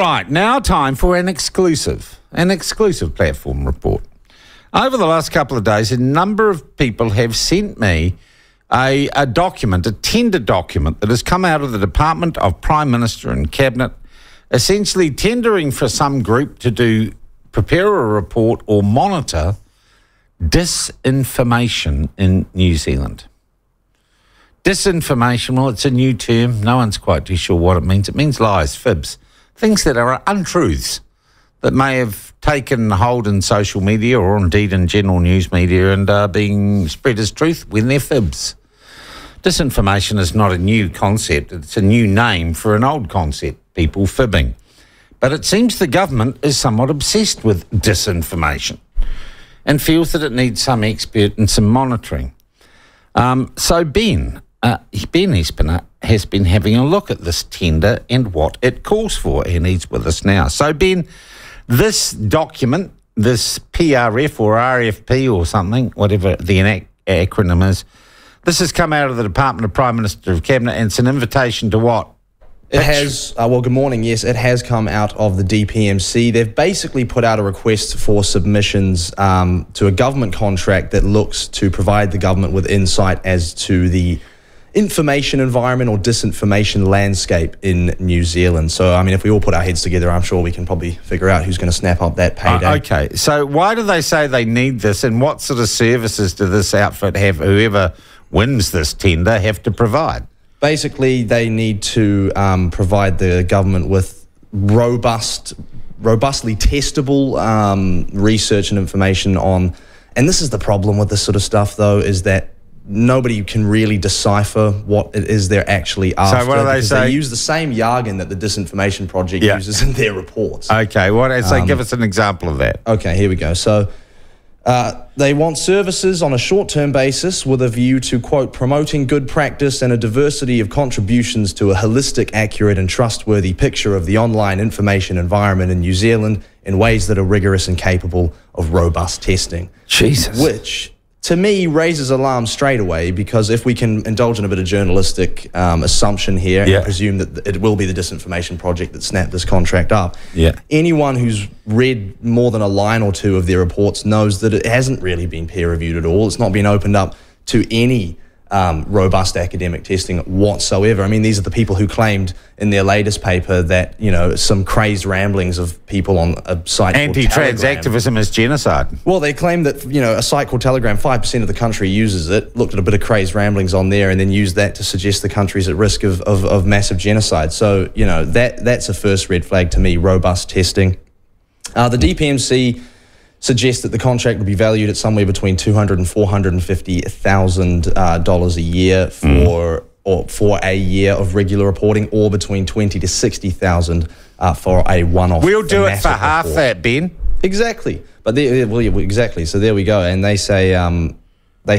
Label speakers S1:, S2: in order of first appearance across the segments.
S1: right, now time for an exclusive platform report. Over the last couple of days, a number of people have sent me a tender document that has come out of the Department of Prime Minister and Cabinet, essentially tendering for some group to prepare a report or monitor disinformation in New Zealand. Disinformation, well, it's a new term. No one's quite too sure what it means. It means lies, fibs, things that are untruths that may have taken hold in social media or indeed in general news media and are being spread as truth when they're fibs. Disinformation is not a new concept. It's a new name for an old concept, people fibbing. But it seems the government is somewhat obsessed with disinformation and feels that it needs some expert and some monitoring. So Ben Espiner has been having a look at this tender and what it calls for, and he's with us now. So Ben, this document, this PRF or RFP or something, whatever the acronym is, this has come out of the Department of Prime Minister of Cabinet, and it's an invitation to what?
S2: It has, well, good morning, yes, it has come out of the DPMC. They've basically put out a request for submissions to a government contract that looks to provide the government with insight as to the information environment or disinformation landscape in New Zealand. So, I mean, if we all put our heads together, I'm sure we can probably figure out who's going to snap up that payday.
S1: Okay, so why do they say they need this, and what sort of services do this outfit have, whoever wins this tender, have to provide?
S2: Basically, they need to provide the government with robustly testable research and information on, and this is the problem with this sort of stuff, though, is that nobody can really decipher what it is they're actually after.
S1: So what do they say?
S2: They use the same jargon that the Disinformation Project uses in their reports.
S1: Okay, so give us an example of that.
S2: Okay, here we go. So they want services on a short-term basis with a view to, quote, promoting good practice and a diversity of contributions to a holistic, accurate and trustworthy picture of the online information environment in New Zealand in ways that are rigorous and capable of robust testing.
S1: Jesus.
S2: Which, to me, raises alarm straight away, because if we can indulge in a bit of journalistic assumption here and presume that it will be the Disinformation Project that snapped this contract up, anyone who's read more than a line or two of their reports knows that it hasn't really been peer-reviewed at all. It's not been opened up to any robust academic testing whatsoever. I mean, these are the people who claimed in their latest paper that, you know, some crazed ramblings of people on a site
S1: anti-trans activism is genocide.
S2: Well, they claim that, you know, a site called Telegram, 5% of the country uses it, looked at a bit of crazed ramblings on there and then used that to suggest the country's at risk of massive genocide. So, you know, that's a first red flag to me, robust testing. The DPMC suggests that the contract would be valued at somewhere between $200,000 and $450,000 a year for a year of regular reporting, or between $20,000 to $60,000 for a one-off.
S1: We'll do it for half that, Ben.
S2: Exactly, but exactly. So there we go, and they say 20 to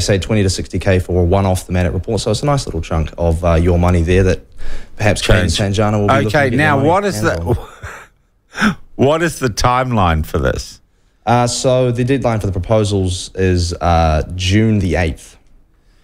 S2: 60K for a one-off thematic report. So it's a nice little chunk of your money there that perhaps Kane and Sanjana will be looking to get
S1: now
S2: what is the
S1: timeline for this?
S2: So the deadline for the proposals is June the 8th,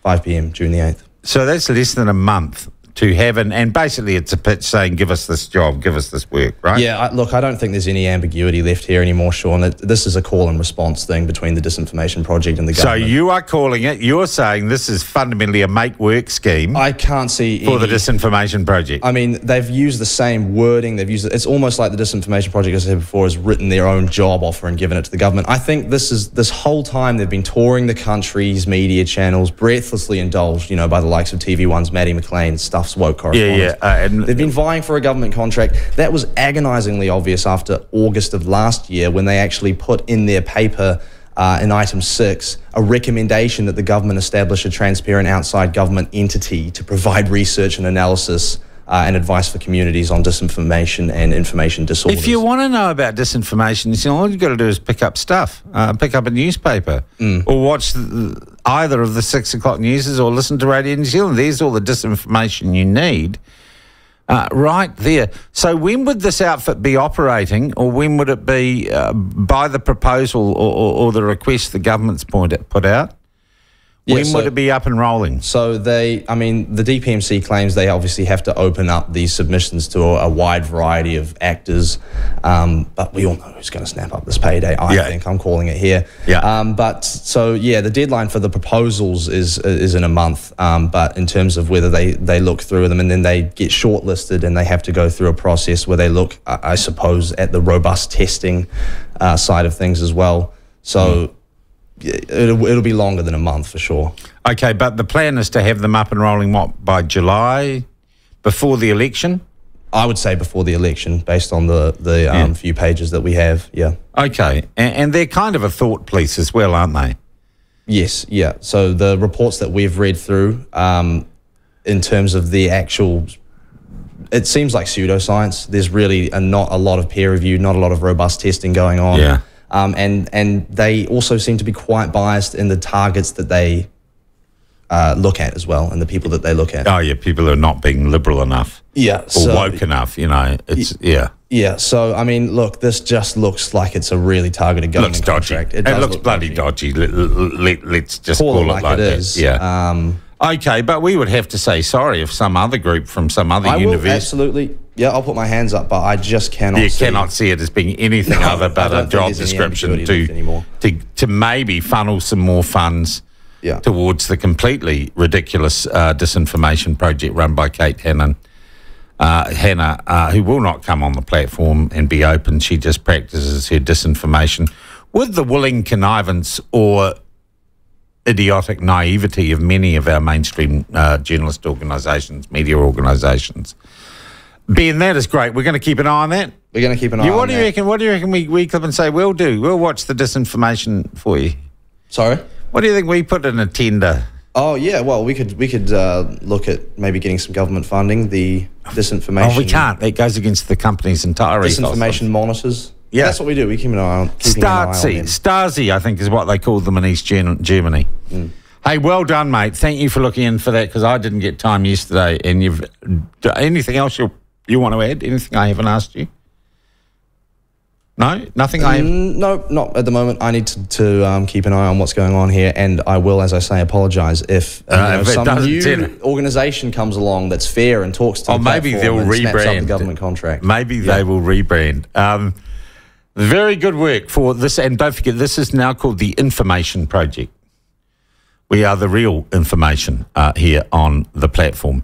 S2: 5 p.m, June the 8th.
S1: So that's less than a month to have, and basically it's a pitch saying, give us this job, give us this work, right?
S2: Yeah, look, I don't think there's any ambiguity left here anymore, Sean. This is a call and response thing between the Disinformation Project and the government.
S1: So you are calling it, you're saying this is fundamentally a make-work scheme.
S2: I can't see
S1: for the Disinformation Project.
S2: I mean, they've used the same wording. They've used it's almost like the Disinformation Project, as I said before, has written their own job offer and given it to the government. I think this whole time they've been touring the country's media channels, breathlessly indulged, you know, by the likes of TV1's Maddie McLean, Stuff's woke correspondent. And they've been vying for a government contract. That was agonizingly obvious after August of last year, when they actually put in their paper in item 6 a recommendation that the government establish a transparent outside government entity to provide research and analysis and advice for communities on disinformation and information disorders.
S1: If you want to know about disinformation, you see, all you've got to do is pick up stuff, pick up a newspaper, or watch either of the 6 o'clock newses, or listen to Radio New Zealand. There's all the disinformation you need right there. So when would this outfit be operating, or when would it be by the proposal or the request the government's put out? When would it be up and rolling?
S2: So the DPMC claims they obviously have to open up these submissions to a wide variety of actors, but we all know who's going to snap up this payday. I think I'm calling it here. The deadline for the proposals is in a month, but in terms of whether they look through them and then they get shortlisted and they have to go through a process where they look, I suppose, at the robust testing side of things as well. So. It'll be longer than a month for sure.
S1: Okay, but the plan is to have them up and rolling, by July, before the election?
S2: I would say before the election, based on the few pages that we have,
S1: Okay, and they're kind of a thought piece as well, aren't they?
S2: Yes, yeah. So the reports that we've read through, in terms of the actual... It seems like pseudoscience. There's really not a lot of peer review, not a lot of robust testing going on.
S1: Yeah.
S2: And they also seem to be quite biased in the targets that they look at as well, and the people that they look at.
S1: Oh, yeah, people who are not being liberal enough.
S2: Yeah.
S1: Or woke enough, Yeah.
S2: Yeah, so, I mean, look, this just looks like it's a really targeted government contract.
S1: It looks bloody dodgy. Let's just call it like
S2: it
S1: that.
S2: is.
S1: Yeah. Okay, but we would have to say sorry if some other group from some other university...
S2: Absolutely. Yeah, I'll put my hands up, but I just cannot see...
S1: You cannot see it as being anything other but a job description to maybe funnel some more funds towards the completely ridiculous disinformation project run by Kate Hannah, who will not come on the platform and be open. She just practices her disinformation with the willing connivance or idiotic naivety of many of our mainstream journalist organisations, media organisations. Ben, that is great. We're going to keep an eye on that.
S2: We're going to keep an eye on that.
S1: What do you reckon we come and say, we'll do? We'll watch the disinformation for you.
S2: Sorry?
S1: What do you think we put in a tender?
S2: Oh, yeah, well, we could look at maybe getting some government funding, the disinformation...
S1: Oh, we can't. That goes against the company's entire ethos.
S2: Disinformation monitors.
S1: Yeah.
S2: That's what we do. We keep an eye on
S1: Stasi, I think, is what they call them in East Germany. Mm. Hey, well done, mate. Thank you for looking in for that, because I didn't get time yesterday. And you've... Anything else you want to add? Anything I haven't asked you? No? Nothing I haven't?
S2: No, not at the moment. I need to keep an eye on what's going on here, and I will, as I say, apologise if some new organisation comes along that's fair and talks to the
S1: maybe they'll
S2: rebrand up the government contract.
S1: Maybe they will rebrand. Very good work for this, and don't forget, this is now called the Information Project. We are the real information here on the platform.